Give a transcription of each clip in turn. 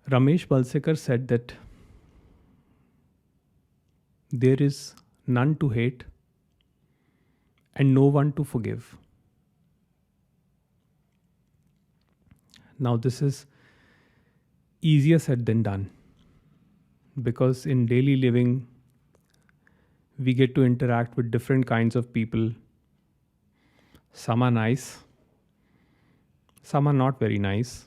Ramesh Balsekar said that there is none to hate and no one to forgive. Now, this is easier said than done, because in daily living, we get to interact with different kinds of people. Some are nice, some are not very nice,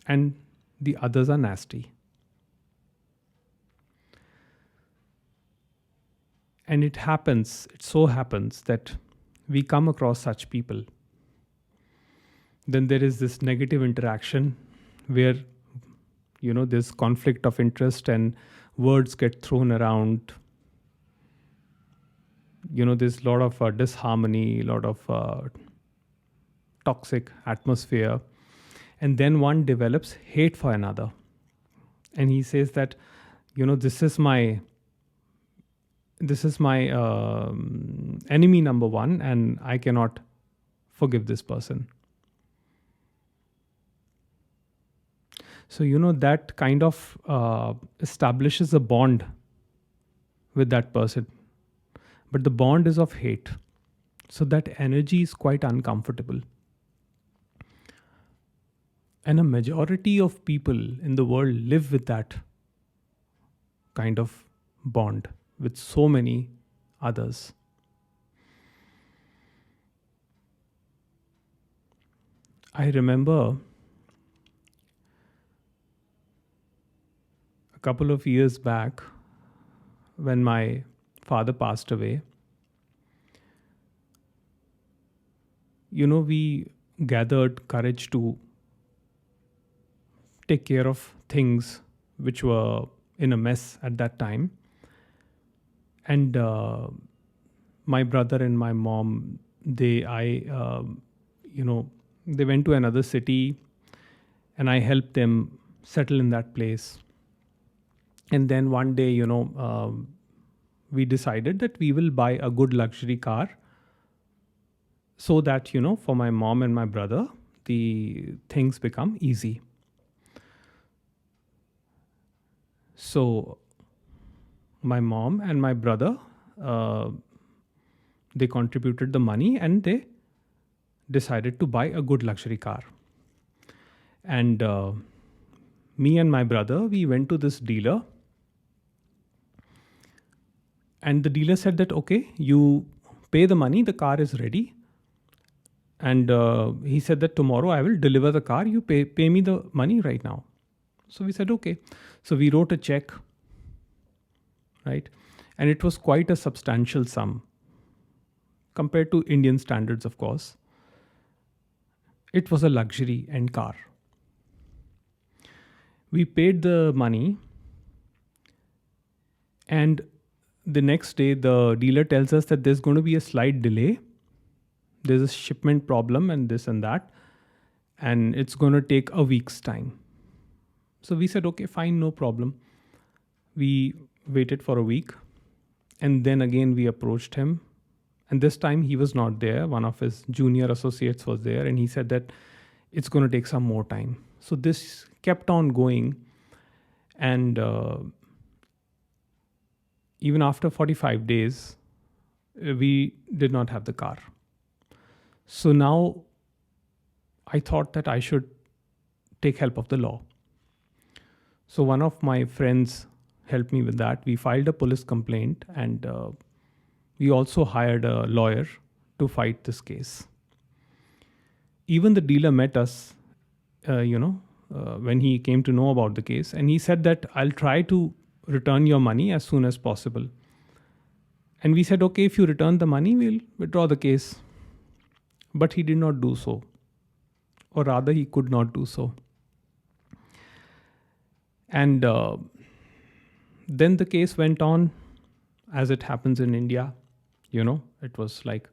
and the others are nasty. And it so happens that we come across such people. Then there is this negative interaction where, there's conflict of interest and words get thrown around. There's a lot of disharmony, a lot of toxic atmosphere. And then one develops hate for another. And he says that, this is my enemy number one, and I cannot forgive this person. So, that kind of establishes a bond with that person. But the bond is of hate. So that energy is quite uncomfortable. And a majority of people in the world live with that kind of bond with so many others. I remember a couple of years back when my father passed away. We gathered courage to take care of things which were in a mess at that time. And my brother and my mom, they went to another city, and I helped them settle in that place. And then one day, we decided that we will buy a good luxury car so that, for my mom and my brother, the things become easy. So my mom and my brother, they contributed the money and they decided to buy a good luxury car. And me and my brother, we went to this dealer. And the dealer said that, okay, you pay the money, the car is ready. And he said that tomorrow I will deliver the car, you pay me the money right now. So we said, okay. So we wrote a check, right? And it was quite a substantial sum compared to Indian standards, of course. It was a luxury end car. We paid the money, and the next day the dealer tells us that there's going to be a slight delay. There's a shipment problem and this and that, and it's going to take a week's time. So we said, okay, fine, no problem. We waited for a week, and then again we approached him, and this time he was not there. One of his junior associates was there, and he said that it's going to take some more time. So this kept on going, and even after 45 days, we did not have the car. So now I thought that I should take help of the law. So one of my friends helped me with that. We filed a police complaint, and we also hired a lawyer to fight this case. Even the dealer met us, when he came to know about the case, and he said that I'll try to return your money as soon as possible. And we said, okay, if you return the money, we'll withdraw the case. But he did not do so, or rather he could not do so. And then the case went on as it happens in India. It was like,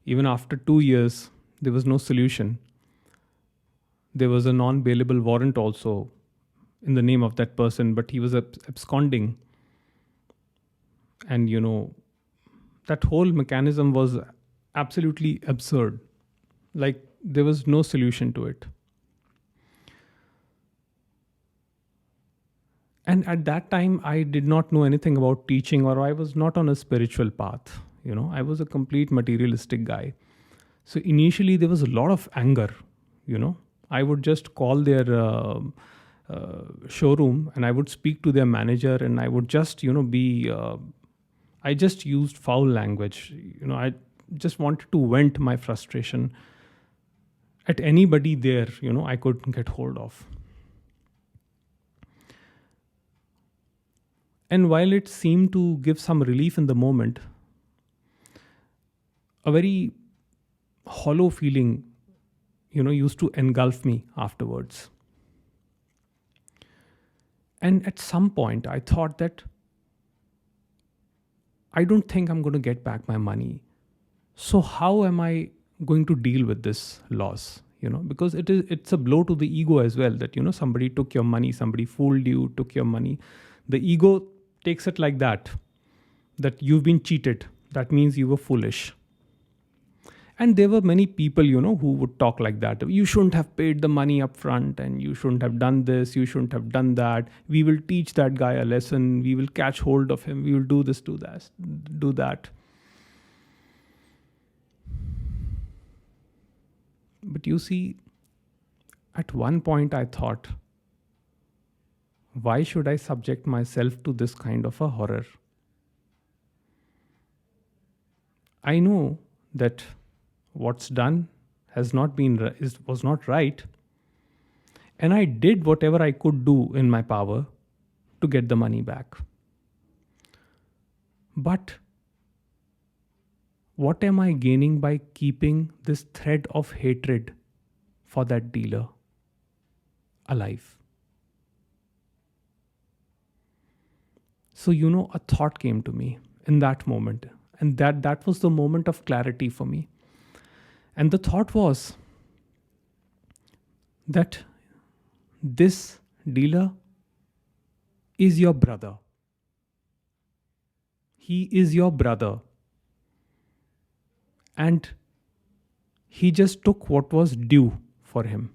even after 2 years, there was no solution. There was a non-bailable warrant also in the name of that person, but he was absconding. And, that whole mechanism was absolutely absurd. Like, there was no solution to it. And at that time, I did not know anything about teaching, or I was not on a spiritual path. I was a complete materialistic guy. So initially, there was a lot of anger. You know, I would just call their showroom, and I would speak to their manager, and I would just, be. I just used foul language. I just wanted to vent my frustration at anybody there. I could get hold of. And while it seemed to give some relief in the moment, a very hollow feeling, used to engulf me afterwards. And at some point, I thought that I don't think I'm going to get back my money. So how am I going to deal with this loss? Because it's a blow to the ego as well, that somebody took your money, somebody fooled you, took your money. The ego takes it like that you've been cheated. That means you were foolish. And there were many people, who would talk like that. You shouldn't have paid the money up front, and you shouldn't have done this, you shouldn't have done that. We will teach that guy a lesson. We will catch hold of him. We will do this, do that. But you see, at one point I thought, why should I subject myself to this kind of a horror? I know that what's done was not right, and I did whatever I could do in my power to get the money back. But what am I gaining by keeping this thread of hatred for that dealer alive? So, a thought came to me in that moment, and that was the moment of clarity for me. And the thought was that this dealer is your brother. He is your brother. And he just took what was due for him.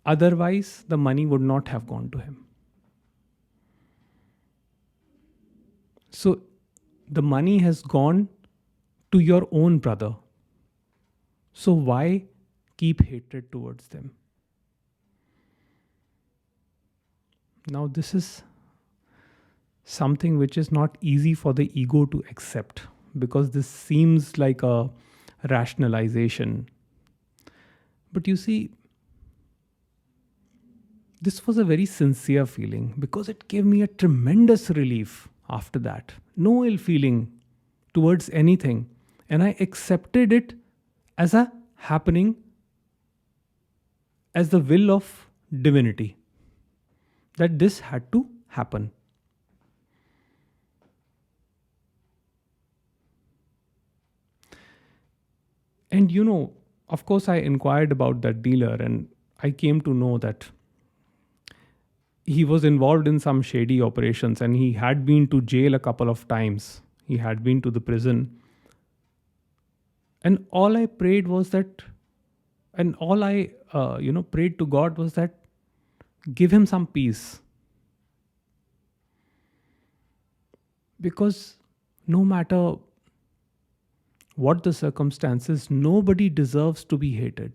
Otherwise, the money would not have gone to him. So the money has gone to your own brother. So why keep hatred towards them? Now, this is something which is not easy for the ego to accept, because this seems like a rationalization. But you see, this was a very sincere feeling, because it gave me a tremendous relief after that. No ill feeling towards anything. And I accepted it as a happening, as the will of divinity, that this had to happen. And of course, I inquired about that dealer, and I came to know that he was involved in some shady operations, and he had been to jail a couple of times. He had been to the prison. And all I prayed was that, and all I, prayed to God was that, give him some peace. Because no matter what the circumstances, nobody deserves to be hated.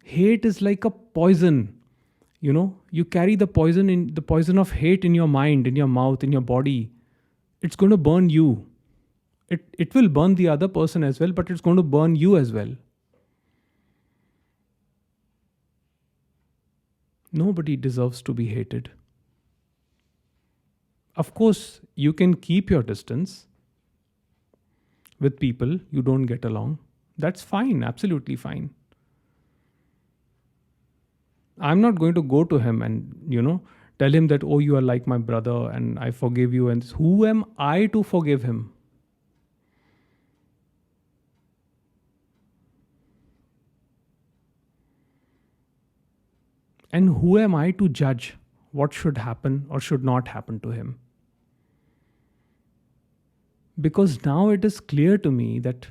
Hate is like a poison. You carry the poison of hate in your mind, in your mouth, in your body. It's going to burn you. It will burn the other person as well, but it's going to burn you as well. Nobody deserves to be hated. Of course, you can keep your distance with people you don't get along. That's fine, absolutely fine. I'm not going to go to him and, tell him that, oh, you are like my brother and I forgive you. And who am I to forgive him? And who am I to judge what should happen or should not happen to him? Because now it is clear to me that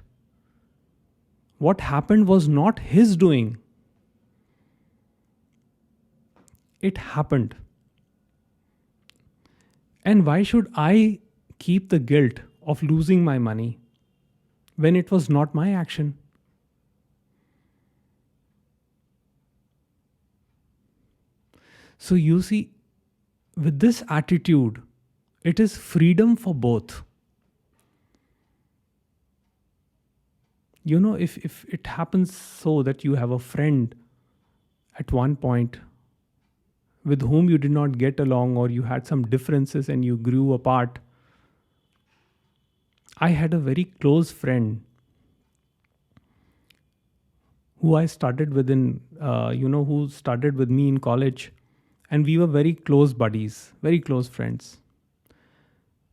what happened was not his doing. It happened. And why should I keep the guilt of losing my money when it was not my action? So you see, with this attitude, it is freedom for both. If it happens so that you have a friend at one point with whom you did not get along, or you had some differences and you grew apart. I had a very close friend who I started with who started with me in college, and we were very close buddies, very close friends.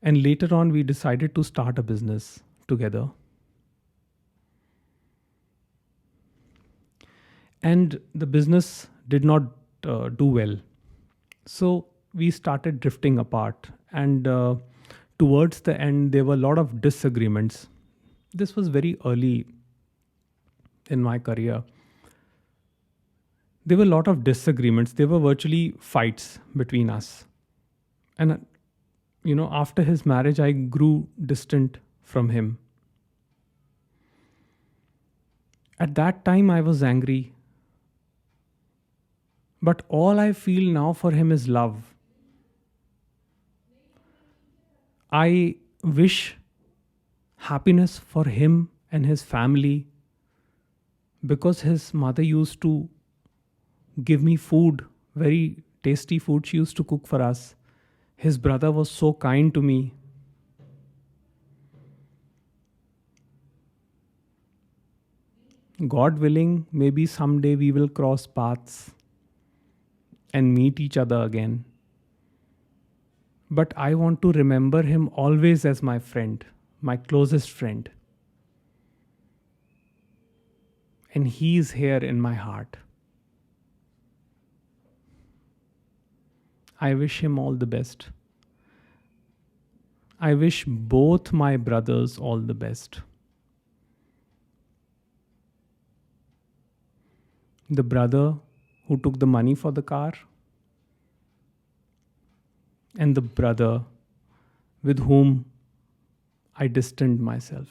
And later on, we decided to start a business together. And the business did not do well. So we started drifting apart. And towards the end, there were a lot of disagreements. This was very early in my career. There were a lot of disagreements. There were virtually fights between us. And, after his marriage, I grew distant from him. At that time, I was angry. But all I feel now for him is love. I wish happiness for him and his family, because his mother used to give me food, very tasty food she used to cook for us. His brother was so kind to me. God willing, maybe someday we will cross paths and meet each other again. But I want to remember him always as my friend, my closest friend. And he is here in my heart. I wish him all the best. I wish both my brothers all the best. The brother who took the money for the car, and the brother with whom I distanced myself.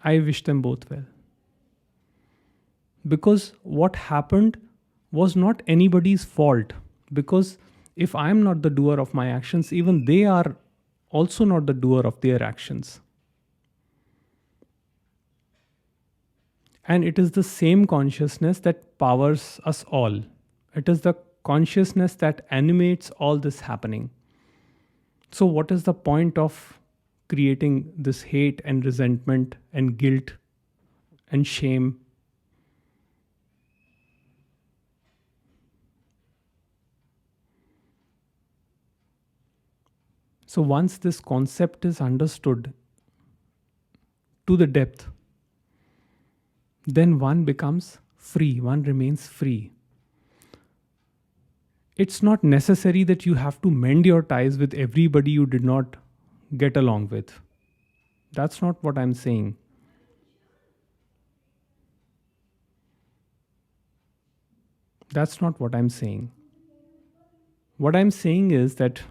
I wish them both well. Because what happened was not anybody's fault. Because if I am not the doer of my actions, even they are also not the doer of their actions. And it is the same consciousness that powers us all. It is the consciousness that animates all this happening. So, what is the point of creating this hate and resentment and guilt and shame? So, once this concept is understood to the depth, then one becomes free, one remains free. It's not necessary that you have to mend your ties with everybody you did not get along with. That's not what I'm saying. That's not what I'm saying. What I'm saying is that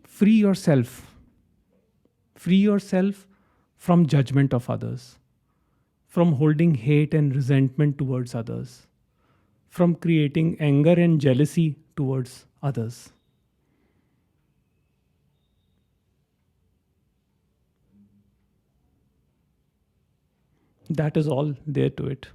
free yourself. Free yourself from judgment of others, from holding hate and resentment towards others, from creating anger and jealousy towards others. That is all there to it.